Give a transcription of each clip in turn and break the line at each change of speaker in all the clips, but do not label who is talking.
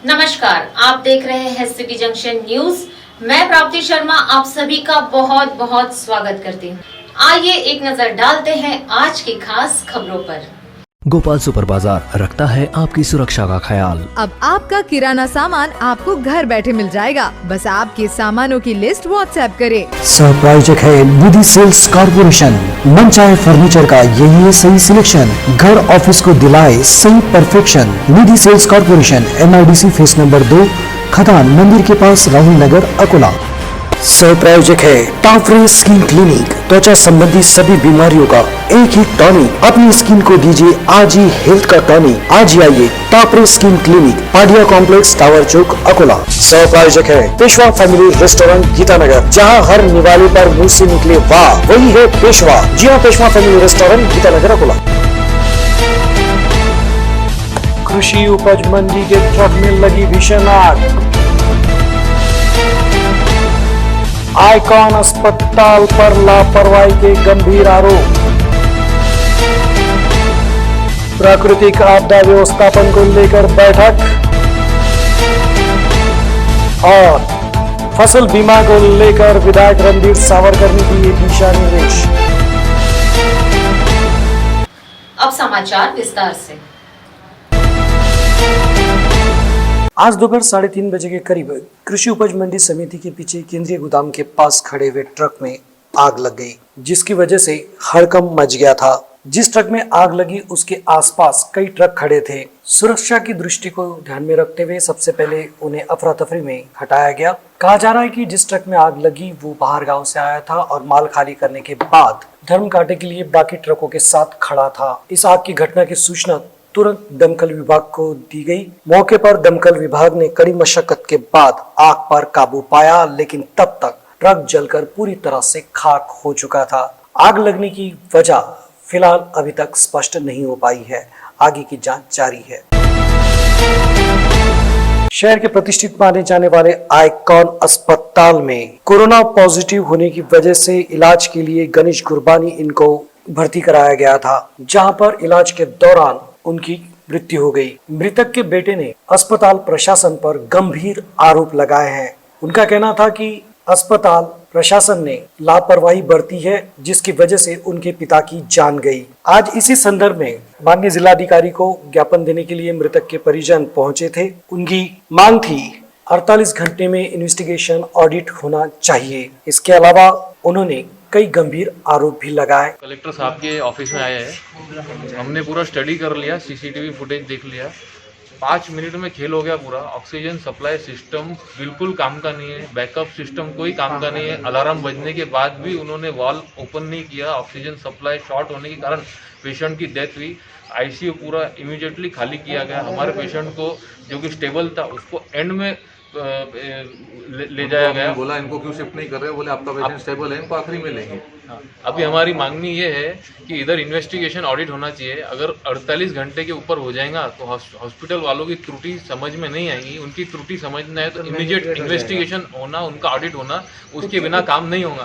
नमस्कार, आप देख रहे हैं सिटी जंक्शन न्यूज। मैं प्राप्ति शर्मा आप सभी का बहुत बहुत स्वागत करती हूँ। आइए एक नजर डालते हैं आज की खास खबरों पर।
गोपाल सुपर बाजार रखता है आपकी सुरक्षा का ख्याल।
अब आपका किराना सामान आपको घर बैठे मिल जाएगा। बस आपके सामानों की लिस्ट व्हाट्सएप करें।
सहप्रायोजक है निधि सेल्स कॉर्पोरेशन। मनचाहे फर्नीचर का यही है सही सिलेक्शन। घर ऑफिस को दिलाए सही perfection. Nidhi sales corporation, MIDC phase number 2, खदान मंदिर के पास, राहुल नगर, अकोला। सहप्रायोजक है टाफरे स्किन क्लिनिक। त्वचा संबंधी सभी बीमारियों का एक ही टॉनिक। अपनी स्किन को दीजिए आज ही हेल्थ का टॉनिक। आज ही आइए टाफरे skin clinic, Padia complex, tower चौक, अकोला। सहप्रायोजक है पेशवा फैमिली रेस्टोरेंट, गीतानगर। जहां हर निवाले पर मुंह से निकले वाह, वही है पेशवा। जी हाँ, पेशवा फैमिली रेस्टोरेंट, गीतानगर, अकोला। कृषि उपज मंडी के ट्रक में लगी भीषण आग। आइकॉन अस्पताल पर लापरवाही के गंभीर आरोप। प्राकृतिक आपदा व्यवस्थापन को लेकर बैठक और फसल बीमा को लेकर विधायक रणधीर सावरकर ने दिए दिशा निर्देश।
अब समाचार विस्तार से।
आज दोपहर 3:30 बजे के करीब कृषि उपज मंडी समिति के पीछे केंद्रीय गोदाम के पास खड़े हुए ट्रक में आग लग गई, जिसकी वजह से हड़कंप मच गया था। जिस ट्रक में आग लगी उसके आसपास कई ट्रक खड़े थे। सुरक्षा की दृष्टि को ध्यान में रखते हुए सबसे पहले उन्हें अफरा तफरी में हटाया गया। कहा जा रहा है कि जिस ट्रक में आग लगी वो बाहर गांव से आया था और माल खाली करने के बाद धर्म कांटे के लिए बाकी ट्रकों के साथ खड़ा था। इस आग की घटना की सूचना तुरंत दमकल विभाग को दी गई। मौके पर दमकल विभाग ने कड़ी मशक्कत के बाद आग पर काबू पाया, लेकिन तब तक ट्रक जलकर पूरी तरह से खाक हो चुका था। आग लगने की वजह फिलहाल अभी तक स्पष्ट नहीं हो पाई है। आगे की जांच जारी है। शहर के प्रतिष्ठित माने जाने वाले आइकॉन अस्पताल में कोरोना पॉजिटिव होने की वजह से इलाज के लिए गणेश गुरबानी इनको भर्ती कराया गया था, जहां पर इलाज के दौरान उनकी मृत्यु हो गई। मृतक के बेटे ने अस्पताल प्रशासन पर गंभीर आरोप लगाए हैं। उनका कहना था कि अस्पताल प्रशासन ने लापरवाही बरती है, जिसकी वजह से उनके पिता की जान गई। आज इसी संदर्भ में माननीय जिलाधिकारी को ज्ञापन देने के लिए मृतक के परिजन पहुंचे थे। उनकी मांग थी 48 घंटे में इन्वेस्टिगेशन ऑडिट होना चाहिए। इसके अलावा उन्होंने कई गंभीर आरोप भी लगाए।
कलेक्टर साहब के ऑफिस में आए हैं, हमने पूरा स्टडी कर लिया, CCTV फुटेज देख लिया। 5 मिनट में खेल हो गया पूरा। ऑक्सीजन सप्लाई सिस्टम बिल्कुल काम का नहीं है, बैकअप सिस्टम कोई काम का नहीं है। अलार्म बजने के बाद भी उन्होंने वाल्व ओपन नहीं किया। ऑक्सीजन सप्लाई शॉर्ट होने के कारण पेशेंट की डेथ हुई। ICU पूरा इमीडिएटली खाली किया गया। हमारे पेशेंट को जो कि स्टेबल था उसको एंड में ले जाया गया।
बोला इनको क्यों शिफ्ट नहीं कर रहे, बोले आपका पेशेंट स्टेबल है, इनको आखिरी में लेंगे।
अभी हमारी मांगनी ये है कि इधर इन्वेस्टिगेशन ऑडिट होना चाहिए। अगर 48 घंटे के ऊपर हो जाएगा तो हॉस्पिटल वालों की त्रुटि समझ में नहीं आएगी। उनकी त्रुटि समझना है तो इमीडिएट इन्वेस्टिगेशन होना, उनका ऑडिट होना, उसके बिना काम नहीं होगा।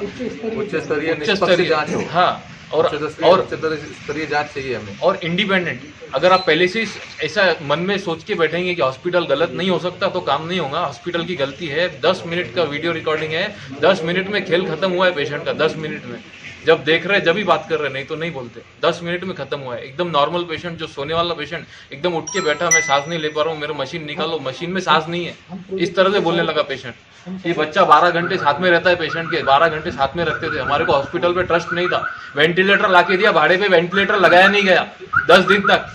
उच्च स्तरीय जांच हो।
हाँ, और
स्तरीय जांच चाहिए हमें,
और इंडिपेंडेंट। अगर आप पहले से ऐसा मन में सोच के बैठेंगे कि हॉस्पिटल गलत नहीं हो सकता तो काम नहीं होगा। हॉस्पिटल की गलती है। 10 मिनट का वीडियो रिकॉर्डिंग है, 10 मिनट में खेल खत्म हुआ है पेशेंट का। 10 मिनट में जब देख रहे जब ही बात कर रहे, नहीं तो नहीं बोलते। 10 मिनट में खत्म हुआ है। एकदम नॉर्मल पेशेंट, जो सोने वाला पेशेंट एकदम उठ के बैठा, मैं सांस नहीं ले पा रहा हूँ, मेरा मशीन निकालो, मशीन में सांस नहीं है, इस तरह से बोलने लगा पेशेंट। ये बच्चा 12 घंटे साथ में रहता है पेशेंट के, 12 घंटे साथ में रखते थे। हमारे को हॉस्पिटल पे ट्रस्ट नहीं था। वेंटिलेटर ला के दिया भाड़े पे, वेंटिलेटर लगाया नहीं गया 10 दिन तक।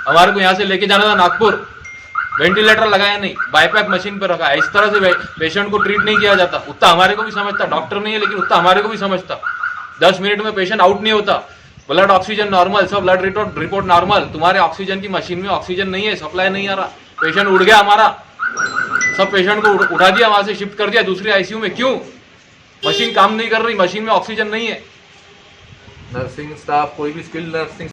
हमारे को यहाँ से लेके जाना था नागपुर, वेंटिलेटर लगाया नहीं, बाईपैप मशीन पे रखा। इस तरह से पेशेंट को ट्रीट नहीं किया जाता। उतना हमारे को भी समझता, डॉक्टर नहीं है लेकिन उतना हमारे को भी समझता। 10 मिनट में पेशेंट आउट नहीं होता। ब्लड ऑक्सीजन नॉर्मल, सब ब्लड रिपोर्ट नॉर्मल। तुम्हारे ऑक्सीजन की मशीन में ऑक्सीजन नहीं है, सप्लाई नहीं आ रहा। पेशेंट उड़ गया हमारा, सब पेशेंट को उठा दिया, वहां से शिफ्ट कर दिया दूसरे ICU में। क्यों? मशीन काम नहीं कर रही, मशीन में ऑक्सीजन नहीं है।
नर्सिंग स्टाफ, कोई भी स्किल्ड नर्सिंग।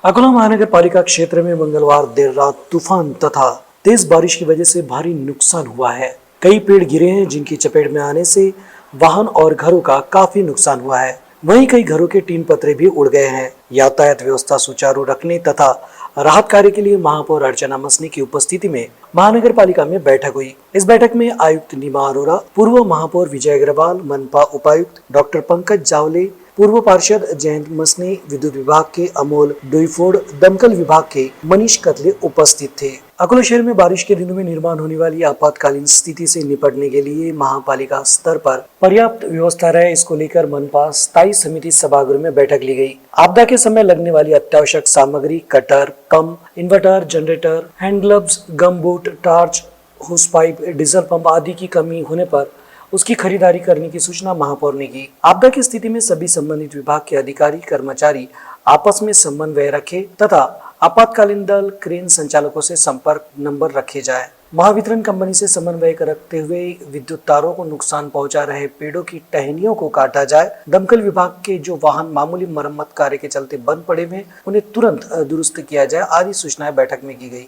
अकोला महानगर पालिका क्षेत्र में मंगलवार देर रात तूफान तथा तेज बारिश की वजह से भारी नुकसान हुआ है। कई पेड़ गिरे हैं, जिनकी चपेट में आने से वाहन और घरों का काफी नुकसान हुआ है। वहीं कई घरों के टीन पतरे भी उड़ गए हैं। यातायात व्यवस्था सुचारू रखने तथा राहत कार्य के लिए महापौर अर्चना मसनी की उपस्थिति में महानगर पालिका में बैठक हुई। इस बैठक में आयुक्त नीमा अरोरा, पूर्व महापौर विजय अग्रवाल, मनपा उपायुक्त डॉक्टर पंकज जावले, पूर्व पार्षद जयंत मसनी, विद्युत विभाग के अमोल डोईफोड़, दमकल विभाग के मनीष कतले उपस्थित थे। अकोला शहर में बारिश के दिनों में निर्माण होने वाली आपातकालीन स्थिति से निपटने के लिए महापालिका स्तर पर पर्याप्त व्यवस्था रहे, इसको लेकर मनपा स्थायी समिति सभागृह में बैठक ली गई। आपदा के समय लगने वाली अत्यावश्यक सामग्री cutter, pump, inverter, generator, hand gloves, gum boot, torch, hose pipe, diesel pump आदि की कमी होने पर उसकी खरीदारी करने की सूचना महापौर ने की। आपदा की स्थिति में सभी संबंधित विभाग के अधिकारी कर्मचारी आपस में समन्वय रखे तथा आपातकालीन दल, क्रेन संचालकों से संपर्क नंबर रखे जाए। महावितरण कंपनी से समन्वय रखते हुए विद्युत तारों को नुकसान पहुंचा रहे पेड़ों की टहनियों को काटा जाए। दमकल विभाग के जो वाहन मामूली मरम्मत कार्य के चलते बंद पड़े हुए उन्हें तुरंत दुरुस्त किया जाए आदि सूचनाएं बैठक में की गई।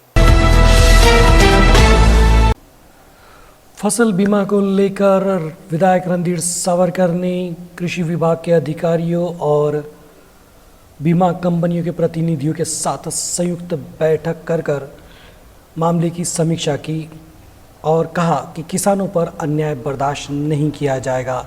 फसल बीमा को लेकर विधायक रणधीर सावरकर ने कृषि विभाग के अधिकारियों और बीमा कंपनियों के प्रतिनिधियों के साथ संयुक्त बैठक कर मामले की समीक्षा की और कहा कि किसानों पर अन्याय बर्दाश्त नहीं किया जाएगा।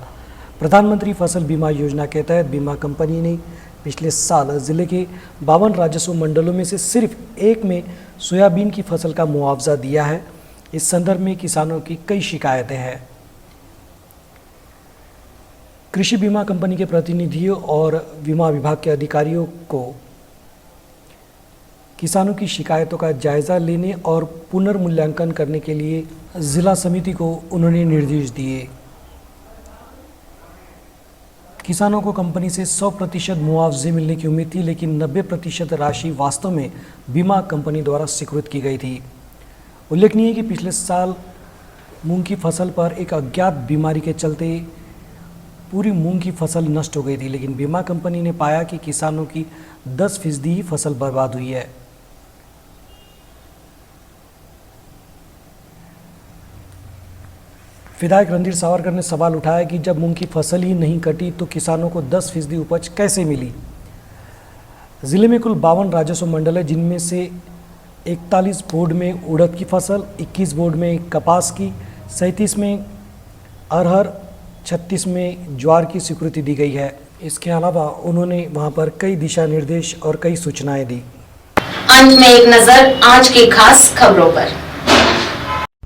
प्रधानमंत्री फसल बीमा योजना के तहत बीमा कंपनी ने पिछले साल जिले के 52 राजस्व मंडलों में से सिर्फ एक में सोयाबीन की फसल का मुआवजा दिया है। इस संदर्भ में किसानों की कई शिकायतें हैं। कृषि बीमा कंपनी के प्रतिनिधियों और बीमा विभाग के अधिकारियों को किसानों की शिकायतों का जायजा लेने और पुनर्मूल्यांकन करने के लिए जिला समिति को उन्होंने निर्देश दिए। किसानों को कंपनी से 100% मुआवजे मिलने की उम्मीद थी, लेकिन 90% राशि वास्तव में बीमा कंपनी द्वारा स्वीकृत की गई थी। उल्लेखनीय है कि पिछले साल मूंग की फसल पर एक अज्ञात बीमारी के चलते पूरी मूंग की फसल नष्ट हो गई थी, लेकिन बीमा कंपनी ने पाया कि किसानों की 10% ही फसल बर्बाद हुई है। विधायक रणधीर सावरकर ने सवाल उठाया कि जब मूंग की फसल ही नहीं कटी तो किसानों को 10% उपज कैसे मिली। जिले में कुल 52 राजस्व मंडल है, जिनमें से 41 बोर्ड में उड़द की फसल, 21 बोर्ड में कपास की, 37 में अरहर, 36 में ज्वार की स्वीकृति दी गई है। इसके अलावा उन्होंने वहां पर कई दिशा निर्देश और कई सूचनाएं दी।
अंत में एक नजर आज की खास खबरों पर।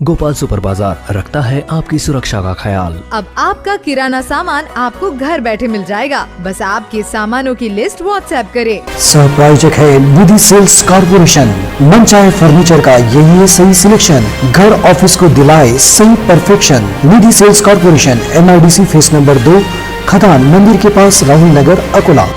गोपाल सुपर बाजार रखता है आपकी सुरक्षा का ख्याल।
अब आपका किराना सामान आपको घर बैठे मिल जाएगा, बस आपके सामानों की लिस्ट व्हाट्सएप करें।
सहप्रायोजक है निधि सेल्स कॉर्पोरेशन। मन चाहे फर्नीचर का यही है सही सिलेक्शन, घर ऑफिस को दिलाए सही perfection. Nidhi sales corporation, MIDC phase number 2, खदान मंदिर के पास, राहुल नगर, अकोला।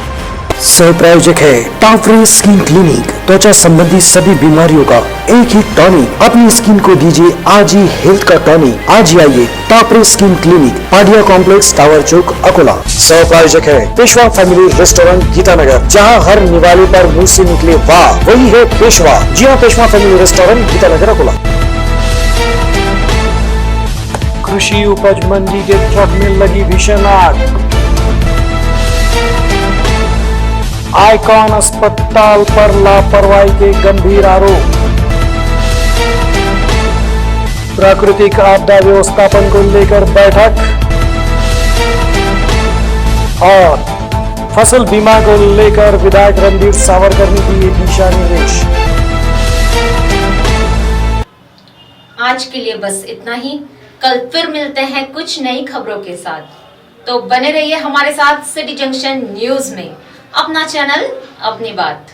सहप्रायोजक है टाफरे स्किन क्लिनिक। त्वचा संबंधी सभी बीमारियों का एक ही टॉनिक। अपनी स्किन को दीजिए आज ही हेल्थ का टॉनिक। आज ही आइए टाफरे skin clinic, Padia complex, tower चौक, अकोला। सहप्रायोजक है पेशवा फैमिली रेस्टोरेंट, गीतानगर। जहां हर निवाले पर मुंह से निकले वाह, वही है पेशवा। जी हाँ, पेशवा फैमिली रेस्टोरेंट, गीतानगर, अकोला। कृषि उपज मंडी के ट्रक में लगी भीषण आग। आइकॉन अस्पताल पर लापरवाही के गंभीर आरोप। प्राकृतिक आपदा व्यवस्थापन को लेकर बैठक और फसल बीमा को लेकर विधायक रणधीर सावरकर ने दिए दिशा निर्देश।
आज के लिए बस इतना ही। कल फिर मिलते हैं कुछ नई खबरों के साथ, तो बने रहिए हमारे साथ सिटी जंक्शन न्यूज में। अपना चैनल, अपनी बात।